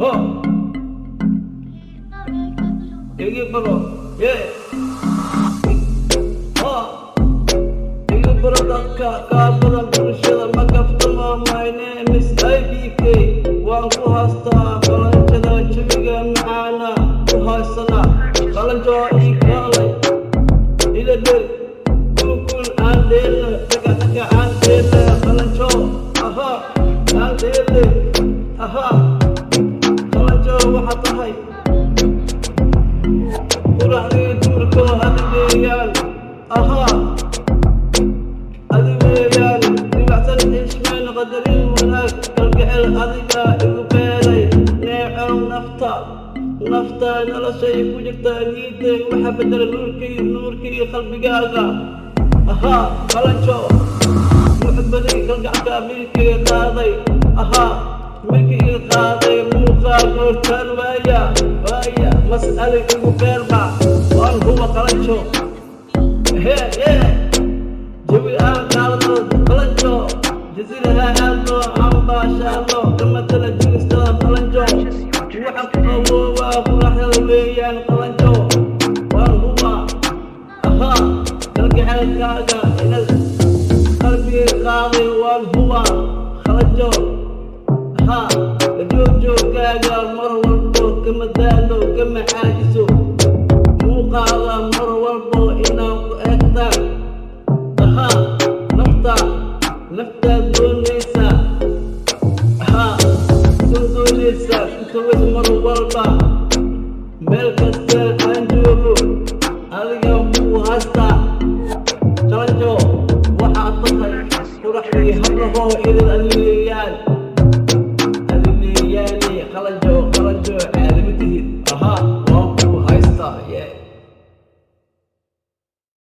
ho igi baro yeah ho igi baro dadka kaabada bulshada ma kaftamo. My name is IBK waan ku haystaa qalanjada jawiga macaana ku haysana qalanjo ii kaalay ila del kul aan deelna daga aan deelna qalanjo aha aan deelna aha qalanjo waxa tahay quraxdii duurko adigayaan aha adigayaan dibacsan ishmeen qadarin wanaag kalgacel adiga igu beeray neecow nafta noloshay ku jirta niiday waxa bedela nuurkii qalbigaaga aha qalanjo muxabadii kalgacalka milkiga qaaday aha milkiga qaaday muuqaal goortaan waaya mas'ale igu beerma waan huwa qalanjo jawi aan qaadno qalanjo jasiiraha aadno aan baashaano kamatala jigistada qalanjo waxa qabowaa quraxda weeyaan qalanjo waan huba aha kalgaceelkaaga inaad qalbiga qaaday waan huba qalanjo aha joogaaga mar walbo kama daalo kama caajiso muuqaada mar walbo inaad ku eegtaan aha naftaad doonaysa aha doonaysa intawad mar walba meel kasta aan joogo adiga ku haystaa qalanjo waxaad tahay quraxdii hablahoo idin adileeyaani qalanjo